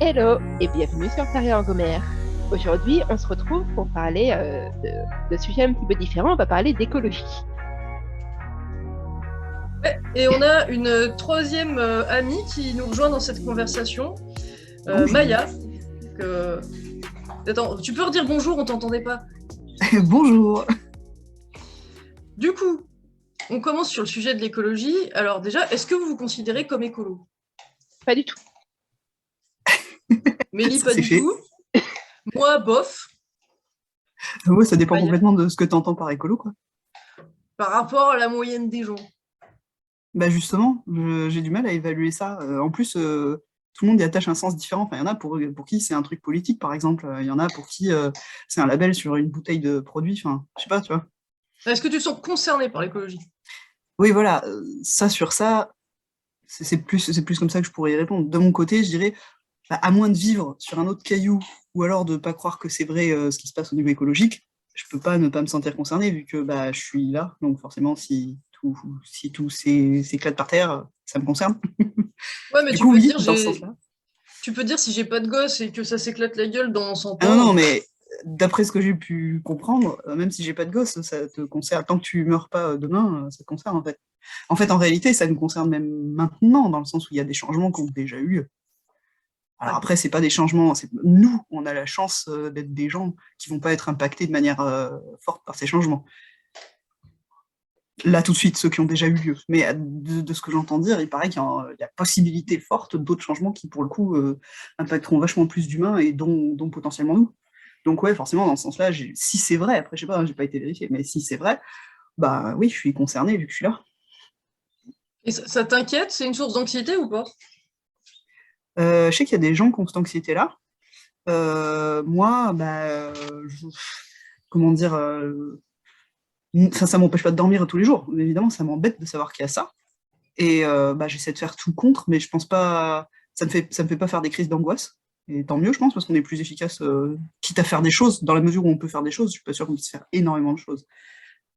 Hello et bienvenue sur Paris Angomère. Aujourd'hui, on se retrouve pour parler de sujets un petit peu différents. On va parler d'écologie. Ouais, et on a une troisième amie qui nous rejoint dans cette conversation, Bonjour. Maya. Que... Attends, tu peux redire bonjour, on t'entendait pas. Bonjour. Du coup, on commence sur le sujet de l'écologie. Alors déjà, est-ce que vous vous considérez comme écolo? Pas du tout. Mélie, Ça, pas c'est du fait. tout. Moi, bof. Ouais, ça dépend Maya, complètement de ce que tu entends par écolo, quoi. par rapport à la moyenne des gens. Bah justement, j'ai du mal à évaluer ça. En plus, tout le monde y attache un sens différent. Enfin, il y en a pour qui c'est un truc politique, par exemple. Il y en a pour qui c'est un label sur une bouteille de produit. Enfin, je sais pas, tu vois. Est-ce que tu te sens concerné par l'écologie? Oui, voilà. Ça sur ça, c'est plus comme ça que je pourrais y répondre. De mon côté, je dirais, bah, à moins de vivre sur un autre caillou, ou alors de pas croire que c'est vrai ce qui se passe au niveau écologique, je peux pas ne pas me sentir concerné vu que bah, je suis là. Donc forcément, si tout s'éclate par terre, ça me concerne. Ouais, mais Du tu coup, peux oui, dire dans ce sens-là. tu peux dire si j'ai pas de gosse et que ça s'éclate la gueule dans 100 Ah non, ans. non, mais d'après ce que j'ai pu comprendre, même si j'ai pas de gosse, ça te concerne. Tant que tu meurs pas demain, ça te concerne en fait. En fait, en réalité, ça nous concerne même maintenant, dans le sens où il y a des changements qui ont déjà eu lieu. Alors Ouais. après, c'est pas des changements. Nous, on a la chance d'être des gens qui vont pas être impactés de manière forte par ces changements. Là, tout de suite, ceux qui ont déjà eu lieu. Mais de ce que j'entends dire, il paraît qu'il y a possibilité forte d'autres changements qui, pour le coup, impacteront vachement plus d'humains et dont potentiellement nous. Donc ouais, forcément, dans ce sens-là, si c'est vrai, après, je sais pas, hein, j'ai pas été vérifié, mais si c'est vrai, bah oui, je suis concerné vu que je suis là. Et ça t'inquiète? C'est une source d'anxiété ou pas? Je sais qu'il y a des gens qui ont cette anxiété-là. Moi, bah, comment dire, enfin, ça m'empêche pas de dormir tous les jours. Mais évidemment, ça m'embête de savoir qu'il y a ça. Et bah, j'essaie de faire tout contre, mais je pense pas. Ça me fait pas faire des crises d'angoisse. Et tant mieux, je pense, parce qu'on est plus efficace, quitte à faire des choses. Dans la mesure où on peut faire des choses, je suis pas sûr qu'on puisse faire énormément de choses.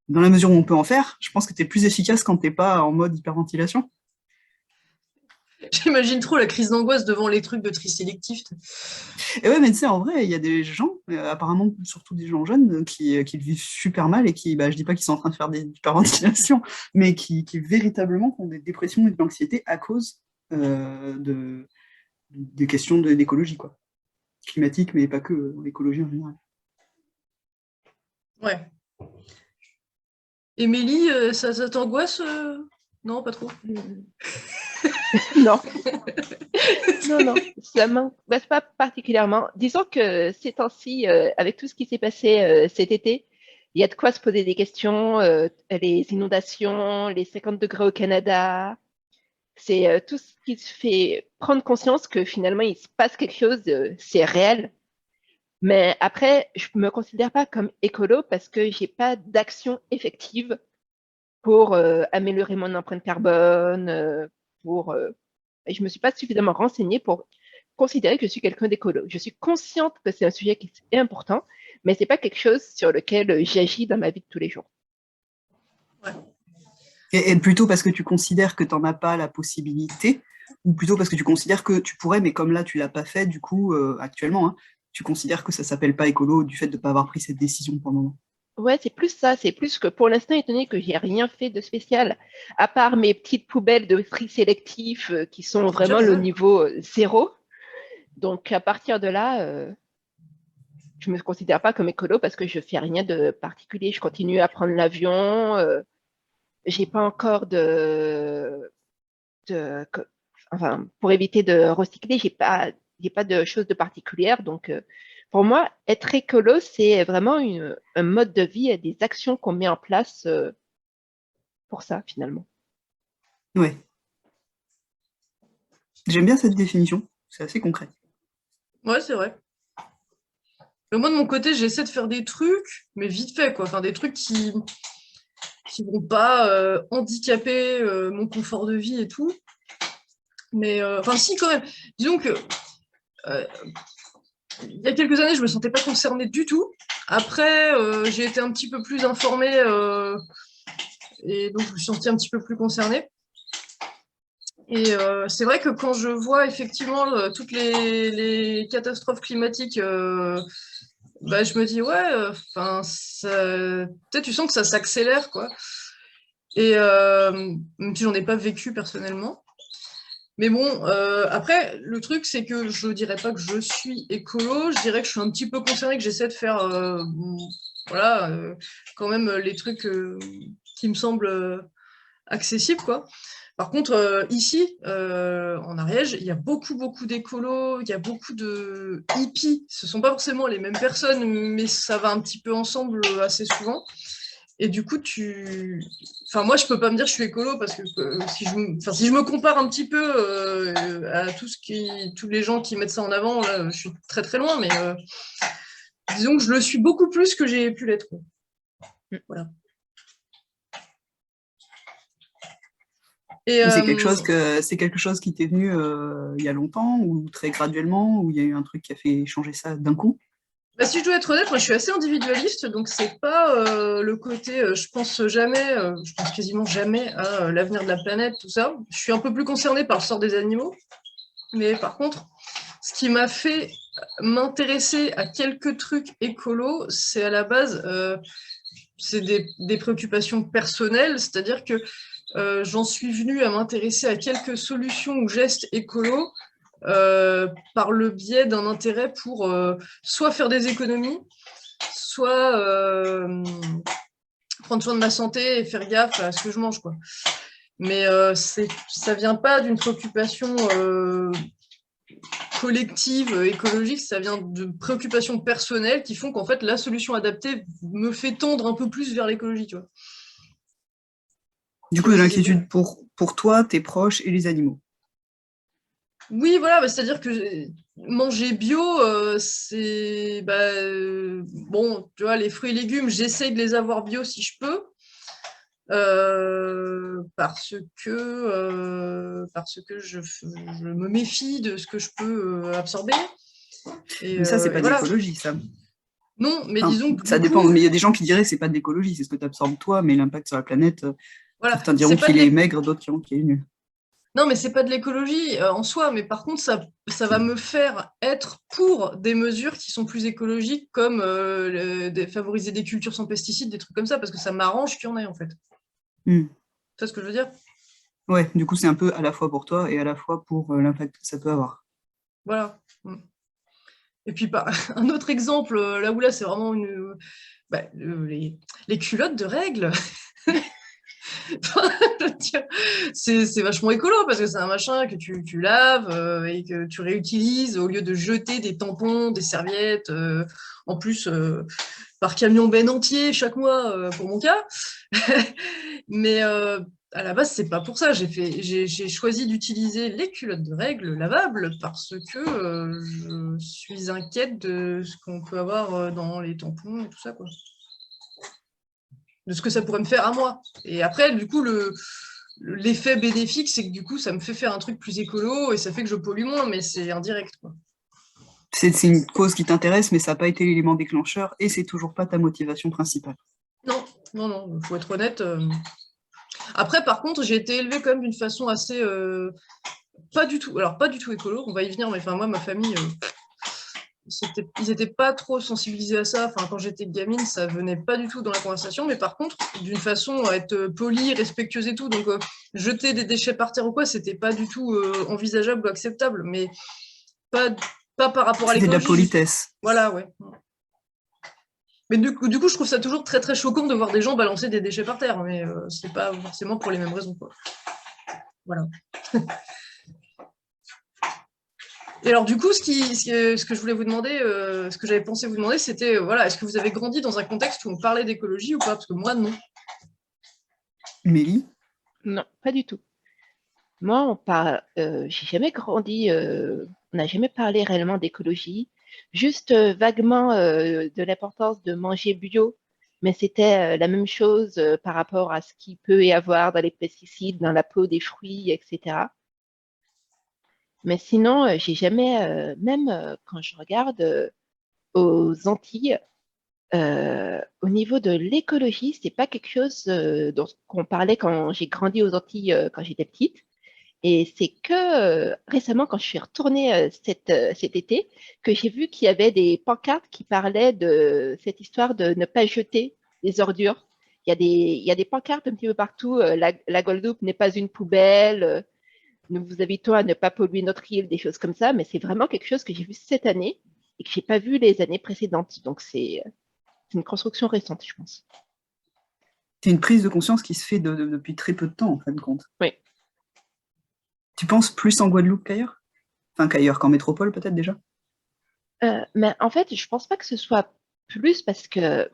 Dans la mesure où on peut en faire, je pense que tu es plus efficace quand t'es pas en mode hyperventilation. J'imagine trop la crise d'angoisse devant les trucs de tri sélectif. Et ouais, mais tu sais, en vrai, il y a des gens, apparemment surtout des gens jeunes, qui le vivent super mal et qui, bah, je dis pas qu'ils sont en train de faire des hyperventilations, mais qui véritablement ont des dépressions et de l'anxiété à cause des questions d'écologie, quoi. Climatique, mais pas que, l'écologie en général. Ouais. Émilie, ça t'angoisse Non, pas trop. Non, non, non, ça m'angoisse pas particulièrement. Disons que ces temps-ci, avec tout ce qui s'est passé cet été, il y a de quoi se poser des questions. Les inondations, les 50 degrés au Canada, c'est tout ce qui se fait prendre conscience que finalement il se passe quelque chose, c'est réel. Mais après, je me considère pas comme écolo parce que j'ai pas d'action effective pour améliorer mon empreinte carbone, et je me suis pas suffisamment renseignée pour considérer que je suis quelqu'un d'écolo. Je suis consciente que c'est un sujet qui est important, mais c'est pas quelque chose sur lequel j'agis dans ma vie de tous les jours. Ouais. Et plutôt parce que tu considères que tu n'en as pas la possibilité, ou plutôt parce que tu considères que tu pourrais, mais comme là, tu l'as pas fait, du coup, actuellement, hein, tu considères que ça s'appelle pas écolo du fait de ne pas avoir pris cette décision pour le moment. Ouais, c'est plus ça, c'est plus que pour l'instant, étant donné que j'ai rien fait de spécial, à part mes petites poubelles de tri sélectif qui sont C'est déjà vraiment pas le mal. niveau zéro. Donc à partir de là, je me considère pas comme écolo parce que je fais rien de particulier. Je continue à prendre l'avion. J'ai pas encore de enfin, pour éviter de recycler, j'ai pas de choses de particulière. Donc, pour moi, être écolo, c'est vraiment un mode de vie et des actions qu'on met en place pour ça, finalement. Ouais, j'aime bien cette définition, c'est assez concret. Ouais, c'est vrai. Mais moi, de mon côté, j'essaie de faire des trucs, mais vite fait, quoi. Enfin, des trucs qui vont pas handicaper mon confort de vie et tout. Mais, enfin, si, quand même. Disons que euh, il y a quelques années, je me sentais pas concernée du tout. Après, j'ai été un petit peu plus informée et donc je me suis sentie un petit peu plus concernée. Et c'est vrai que quand je vois effectivement toutes les catastrophes climatiques, bah, je me dis, ouais, enfin, peut-être tu sens que ça s'accélère, quoi. Et même si j'en ai pas vécu personnellement. Mais bon, après, le truc, c'est que je dirais pas que je suis écolo, je dirais que je suis un petit peu concernée, que j'essaie de faire, voilà, quand même les trucs qui me semblent accessibles, quoi. Par contre, ici, en Ariège, il y a beaucoup d'écolos, il y a beaucoup de hippies. Ce ne sont pas forcément les mêmes personnes, mais ça va un petit peu ensemble assez souvent. Et du coup, enfin, moi, je peux pas me dire que je suis écolo parce que si je me compare un petit peu à tous les gens qui mettent ça en avant, là, je suis très très loin, mais disons que je le suis beaucoup plus que j'ai pu l'être. Voilà. Et C'est quelque chose qui t'est venu il y a longtemps ou très graduellement, ou il y a eu un truc qui a fait changer ça d'un coup? bah, si je dois être honnête, moi je suis assez individualiste, donc c'est pas le côté je pense jamais, je pense quasiment jamais à l'avenir de la planète, tout ça. Je suis un peu plus concernée par le sort des animaux, mais par contre, ce qui m'a fait m'intéresser à quelques trucs écolos, c'est à la base, c'est des préoccupations personnelles, c'est-à-dire que j'en suis venue à m'intéresser à quelques solutions ou gestes écolos par le biais d'un intérêt pour soit faire des économies, soit prendre soin de ma santé et faire gaffe à ce que je mange, quoi. Mais ça vient pas d'une préoccupation collective, écologique, ça vient de préoccupations personnelles qui font qu'en fait la solution adaptée me fait tendre un peu plus vers l'écologie, tu vois. Du coup, de l'inquiétude pour toi, tes proches et les animaux. Oui, voilà, bah, c'est-à-dire que manger bio, c'est bon, tu vois, les fruits et légumes, j'essaye de les avoir bio si je peux, parce que je me méfie de ce que je peux absorber. Mais ça, c'est pas Et de voilà. l'écologie, ça. Non, mais Enfin, disons que ça du dépend, coup, mais il y a des gens qui diraient que c'est pas de l'écologie, c'est ce que tu absorbes toi, mais l'impact sur la planète, voilà, certains diront c'est pas qu'il de est maigre, d'autres diront qu'il est nul. non, mais c'est pas de l'écologie en soi, mais par contre, ça va me faire être pour des mesures qui sont plus écologiques, comme favoriser des cultures sans pesticides, des trucs comme ça, parce que ça m'arrange qu'il y en ait, en fait. Hmm. Tu vois ce que je veux dire? Ouais, du coup, c'est un peu à la fois pour toi et à la fois pour l'impact que ça peut avoir. Voilà. Et puis, un autre exemple, là où là, c'est vraiment les culottes de règles. C'est vachement écolo parce que c'est un machin que tu laves et que tu réutilises au lieu de jeter des tampons, des serviettes, en plus par camion ben entier chaque mois pour mon cas. Mais à la base, c'est pas pour ça. J'ai choisi d'utiliser les culottes de règles lavables parce que je suis inquiète de ce qu'on peut avoir dans les tampons et tout ça, quoi. De ce que ça pourrait me faire à moi. Et après, du coup, l'effet bénéfique, c'est que du coup, ça me fait faire un truc plus écolo et ça fait que je pollue moins, mais c'est indirect, quoi. C'est une cause qui t'intéresse, mais ça n'a pas été l'élément déclencheur et c'est toujours pas ta motivation principale. Non, non, non, faut être honnête. Après, par contre, j'ai été élevée quand même d'une façon assez pas du tout, alors pas du tout écolo, on va y venir, mais enfin moi, ma famille, ils n'étaient pas trop sensibilisés à ça. Enfin, quand j'étais gamine, ça venait pas du tout dans la conversation, mais par contre, d'une façon à être polie, respectueuse et tout, donc jeter des déchets par terre ou quoi, c'était pas du tout envisageable ou acceptable, mais pas, pas par rapport à C'était de la l'écologie. politesse. Voilà, ouais. Mais du coup, je trouve ça toujours très très choquant de voir des gens balancer des déchets par terre, mais c'est pas forcément pour les mêmes raisons, quoi. Voilà. Et alors, du coup, ce que je voulais vous demander, ce que j'avais pensé vous demander, c'était, voilà, est-ce que vous avez grandi dans un contexte où on parlait d'écologie ou pas? Parce que moi, non. Mélie? Non, pas du tout. Moi, j'ai jamais grandi, on n'a jamais parlé réellement d'écologie, juste vaguement de l'importance de manger bio, mais c'était la même chose par rapport à ce qu'il peut y avoir dans les pesticides, dans la peau des fruits, etc. Mais sinon, j'ai jamais, même quand je regarde aux Antilles, au niveau de l'écologie, c'est pas quelque chose dont on parlait quand j'ai grandi aux Antilles quand j'étais petite. Et c'est que récemment, quand je suis retournée cet été, que j'ai vu qu'il y avait des pancartes qui parlaient de cette histoire de ne pas jeter les ordures. Il y a des pancartes un petit peu partout. La Guadeloupe n'est pas une poubelle. Nous vous invitons à ne pas polluer notre île, des choses comme ça. Mais c'est vraiment quelque chose que j'ai vu cette année et que j'ai pas vu les années précédentes. Donc c'est une construction récente, je pense. C'est une prise de conscience qui se fait depuis très peu de temps, en fin de compte. Oui. Tu penses plus en Guadeloupe qu'ailleurs? Enfin, qu'ailleurs, qu'en métropole, peut-être déjà? Mais en fait, je pense pas que ce soit plus parce que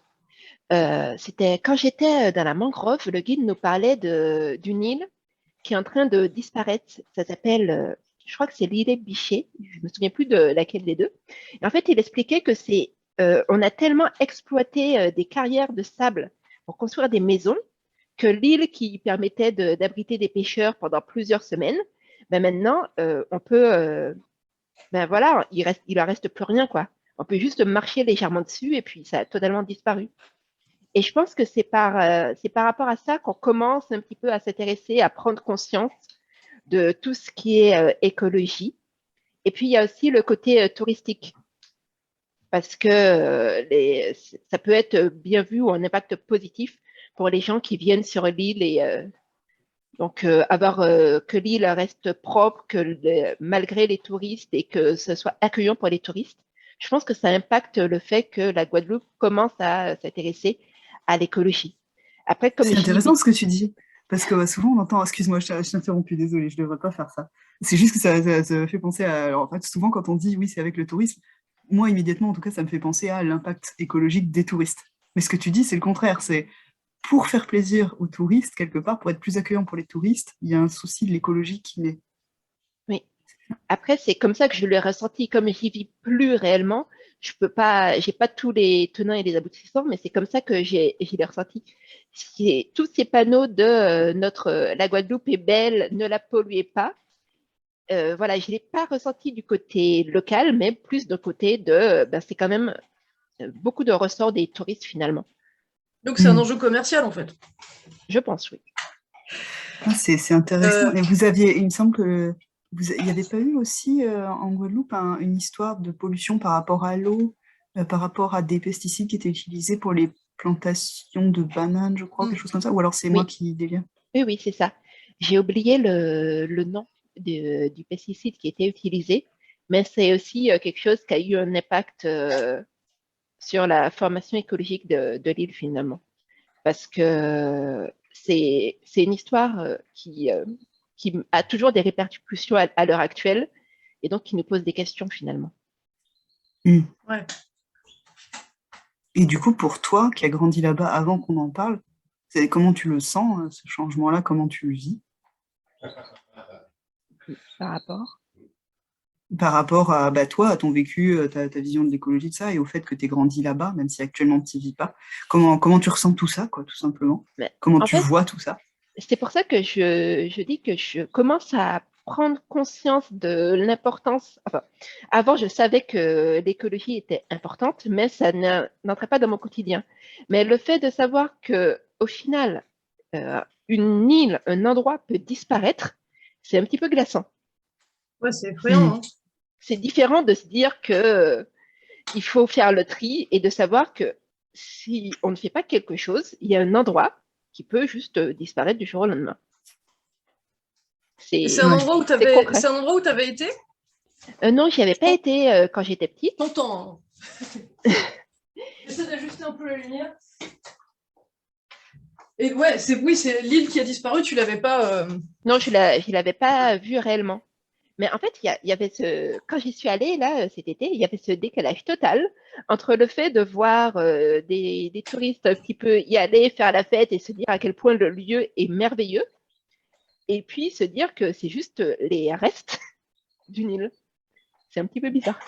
c'était quand j'étais dans la mangrove, le guide nous parlait d'une île qui est en train de disparaître. Ça s'appelle, je crois que c'est l'île Bichet. Je me souviens plus de laquelle des deux. Et en fait, il expliquait que on a tellement exploité des carrières de sable pour construire des maisons que l'île qui permettait d'abriter des pêcheurs pendant plusieurs semaines, ben maintenant, on peut, ben voilà, il en reste plus rien, quoi. On peut juste marcher légèrement dessus et puis ça a totalement disparu. Et je pense que c'est par rapport à ça qu'on commence un petit peu à s'intéresser, à prendre conscience de tout ce qui est écologie. Et puis, il y a aussi le côté touristique, parce que ça peut être bien vu ou un impact positif pour les gens qui viennent sur l'île et donc avoir que l'île reste propre, malgré les touristes et que ce soit accueillant pour les touristes. Je pense que ça impacte le fait que la Guadeloupe commence à s'intéresser à l'écologie. Après, comme C'est j'y intéressant vis, ce que tu dis, parce que souvent on entend, excuse-moi, je t'ai interrompu, désolée, je ne devrais pas faire ça. C'est juste que ça fait penser à, alors, en fait, souvent quand on dit oui, c'est avec le tourisme, moi immédiatement, en tout cas, ça me fait penser à l'impact écologique des touristes. Mais ce que tu dis, c'est le contraire, c'est pour faire plaisir aux touristes, quelque part, pour être plus accueillant pour les touristes, il y a un souci de l'écologie qui naît. oui. Après, c'est comme ça que je l'ai ressenti. Comme j'y vis plus réellement, je peux pas, j'ai pas tous les tenants et les aboutissants, mais c'est comme ça que j'y l'ai ressenti. Tous ces panneaux de la Guadeloupe est belle, ne la polluez pas. Voilà, je l'ai pas ressenti du côté local, mais plus de côté de, ben, c'est quand même beaucoup de ressorts des touristes finalement. Donc c'est un enjeu commercial en fait. Je pense, oui. Ah, c'est intéressant. Euh, Et vous aviez, il me semble que il n'y avait pas eu aussi en Guadeloupe une histoire de pollution par rapport à l'eau, par rapport à des pesticides qui étaient utilisés pour les plantations de bananes, je crois, quelque chose comme ça, ou alors c'est moi Oui, qui dévie. oui, oui, c'est ça. J'ai oublié le nom du pesticide qui était utilisé, mais c'est aussi quelque chose qui a eu un impact sur la formation écologique de l'île finalement. Parce que c'est une histoire qui a toujours des répercussions à l'heure actuelle et donc qui nous pose des questions finalement. ouais. Et du coup, pour toi, qui as grandi là-bas avant qu'on en parle, comment tu le sens, ce changement-là, comment tu le vis Par rapport. par rapport à bah, toi, à ton vécu, ta vision de l'écologie, de ça, et au fait que tu es grandi là-bas, même si actuellement tu n'y vis pas. Comment tu ressens tout ça, quoi, tout simplement? Mais, Comment en tu fait, vois tout ça? c'est pour ça que je dis que je commence à prendre conscience de l'importance. Enfin, avant, je savais que l'écologie était importante, mais ça n'entrait pas dans mon quotidien. Mais le fait de savoir que, au final, une île, un endroit peut disparaître, c'est un petit peu glaçant. Ouais, c'est effrayant. Hmm. Hein. C'est différent de se dire que il faut faire le tri et de savoir que si on ne fait pas quelque chose, il y a un endroit qui peut juste disparaître du jour au lendemain. Et c'est C'est un Ouais. endroit où c'est c'est concret. un endroit où t'avais été? Non, j'y avais Je pas pense- été quand j'étais petite. T'entends. J'essaie d'ajuster un peu la lumière. Et ouais, c'est l'île qui a disparu, tu l'avais pas. Non, je l'avais pas vu réellement. Mais en fait, il y avait quand j'y suis allée là cet été, il y avait ce décalage total entre le fait de voir des touristes un petit peu y aller, faire la fête et se dire à quel point le lieu est merveilleux, et puis se dire que c'est juste les restes d'une île. C'est un petit peu bizarre.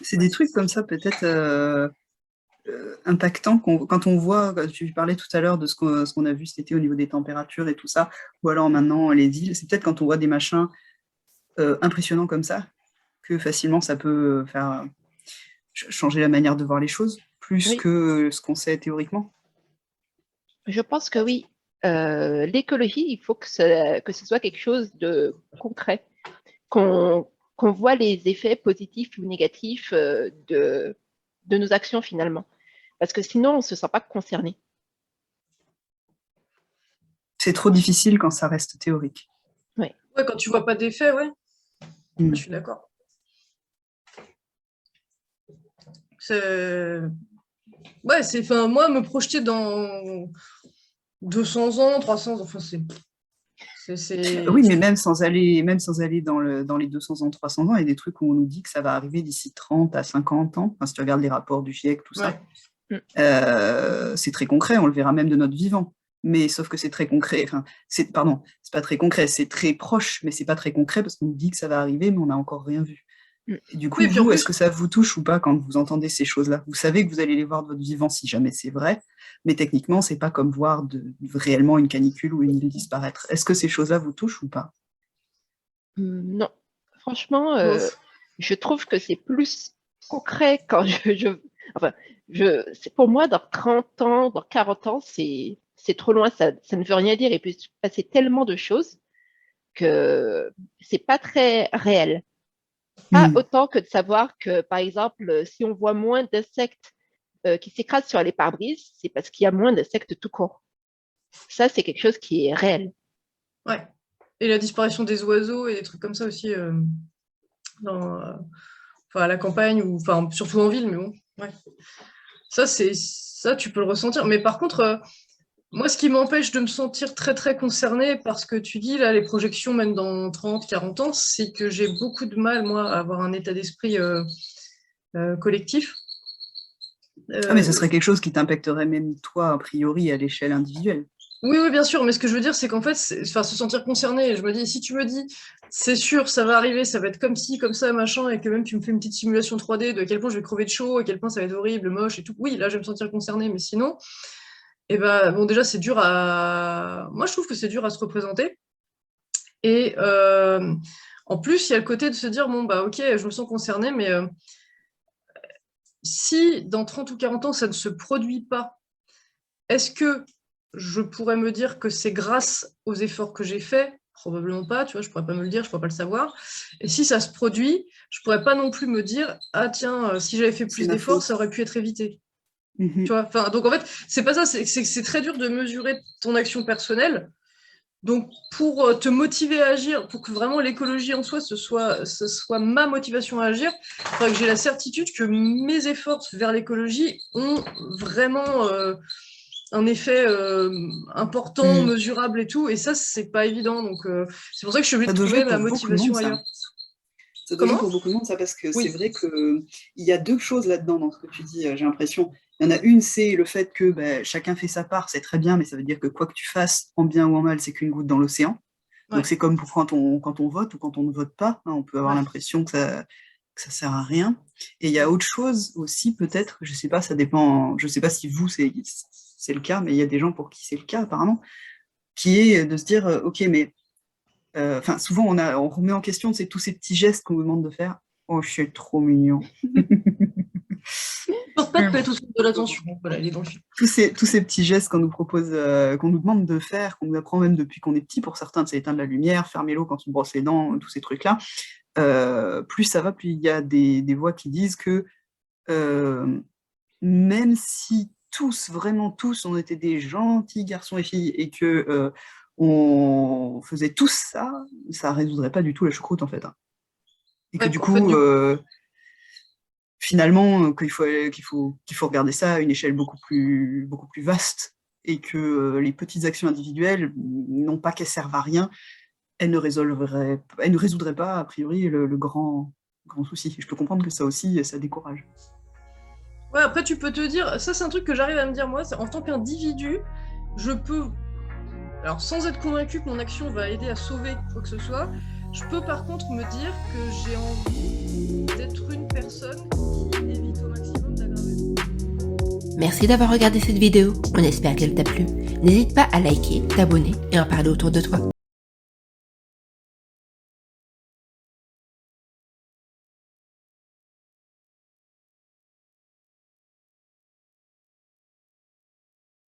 C'est des trucs comme ça, peut-être impactants, quand on voit, tu parlais tout à l'heure de ce qu'on a vu cet été au niveau des températures et tout ça, ou alors maintenant les îles, c'est peut-être quand on voit des machins impressionnants comme ça, que facilement ça peut faire changer la manière de voir les choses, plus Oui, que ce qu'on sait théoriquement. je pense que oui. l'écologie, il faut que ce soit quelque chose de concret, qu'on voit les effets positifs ou négatifs de nos actions finalement. Parce que sinon, on ne se sent pas concerné. C'est trop difficile quand ça reste théorique. Ouais, quand tu vois pas d'effet, ouais. Je suis d'accord. Ouais, moi, me projeter dans 200 ans, 300 ans, enfin, Oui, mais même sans aller dans les 200 ans, 300 ans, il y a des trucs où on nous dit que ça va arriver d'ici 30 à 50 ans. Enfin, si tu regardes les rapports du GIEC, tout ça, c'est très concret, on le verra même de notre vivant. Mais sauf que c'est très concret, enfin, c'est pas très concret, c'est très proche, mais c'est pas très concret parce qu'on nous dit que ça va arriver, mais on n'a encore rien vu. Et du coup, vous, est-ce que ça vous touche ou pas quand vous entendez ces choses-là? Vous savez que vous allez les voir de votre vivant si jamais c'est vrai, mais techniquement, c'est pas comme voir réellement une canicule ou une île disparaître. Est-ce que ces choses-là vous touchent ou pas? Non. Franchement, je trouve que c'est plus concret quand pour moi, dans 30 ans, dans 40 ans, c'est trop loin, ça ne veut rien dire. Il peut se passer tellement de choses que c'est pas très réel. Pas autant que de savoir que, par exemple, si on voit moins d'insectes qui s'écrasent sur les pare-brises, c'est parce qu'il y a moins d'insectes tout court. Ça, c'est quelque chose qui est réel. Ouais. Et la disparition des oiseaux et des trucs comme ça aussi à la campagne, ou surtout en ville, mais bon. Ouais. Ça, tu peux le ressentir. Mais par contre, moi, ce qui m'empêche de me sentir très, très concernée par ce que tu dis, là, les projections, même dans 30, 40 ans, c'est que j'ai beaucoup de mal, moi, à avoir un état d'esprit collectif. Mais ce serait quelque chose qui t'impacterait même toi, a priori, à l'échelle individuelle. Oui, bien sûr, mais ce que je veux dire, c'est qu'en fait, se sentir concerné, je me dis, si tu me dis, c'est sûr, ça va arriver, ça va être comme ci, comme ça, machin, et que même tu me fais une petite simulation 3D de à quel point je vais crever de chaud, à quel point ça va être horrible, moche et tout, oui, là, je vais me sentir concerné, mais sinon, bon, déjà, c'est dur moi, je trouve que c'est dur à se représenter. Et en plus, il y a le côté de se dire, bon, bah, ok, je me sens concerné, mais si dans 30 ou 40 ans, ça ne se produit pas, est-ce que je pourrais me dire que c'est grâce aux efforts que j'ai faits? Probablement pas, tu vois, je pourrais pas me le dire, je pourrais pas le savoir. Et si ça se produit, je pourrais pas non plus me dire, ah tiens, si j'avais fait plus d'efforts, ça aurait pu être évité. Tu vois, donc en fait, c'est pas ça, c'est très dur de mesurer ton action personnelle. Donc pour te motiver à agir, pour que vraiment l'écologie en soi, ce soit ma motivation à agir, il faudrait que j'ai la certitude que mes efforts vers l'écologie ont vraiment un effet important, mesurable et tout, et ça, c'est pas évident, donc c'est pour ça que je suis obligée de trouver ma motivation ailleurs. Ça doit jouer pour beaucoup de monde, ça, parce que c'est vrai qu'il y a deux choses là-dedans, dans ce que tu dis, j'ai l'impression. Il y en a une, c'est le fait que chacun fait sa part, c'est très bien, mais ça veut dire que quoi que tu fasses, en bien ou en mal, c'est qu'une goutte dans l'océan. Donc c'est comme pour quand on vote ou quand on ne vote pas, hein, on peut avoir l'impression que ça sert à rien. Et il y a autre chose aussi, peut-être, je sais pas, ça dépend, je sais pas si vous, c'est le cas, mais il y a des gens pour qui c'est le cas, apparemment, qui est de se dire, ok, mais souvent on remet en question tous ces petits gestes qu'on nous demande de faire. Oh, je suis trop mignon. De l'attention. Voilà, il est dans le film. Tous ces petits gestes qu'on nous propose, qu'on nous demande de faire, qu'on nous apprend même depuis qu'on est petit, pour certains, c'est éteindre la lumière, fermer l'eau quand on brosse les dents, tous ces trucs-là. Plus ça va, plus il y a des voix qui disent que même si vraiment tous, on était des gentils garçons et filles et que on faisait tous ça, ça résoudrait pas du tout la choucroute en fait. Hein. Et que du coup, finalement, qu'il faut regarder ça à une échelle beaucoup plus vaste et que les petites actions individuelles, non pas qu'elles servent à rien, elles ne résoudraient pas a priori le grand souci. Je peux comprendre que ça aussi, ça décourage. Ouais, après tu peux te dire, ça c'est un truc que j'arrive à me dire moi, en tant qu'individu, je peux, alors sans être convaincu que mon action va aider à sauver quoi que ce soit, je peux par contre me dire que j'ai envie d'être une personne qui évite au maximum d'aggraver. Merci d'avoir regardé cette vidéo, on espère qu'elle t'a plu. N'hésite pas à liker, t'abonner et en parler autour de toi.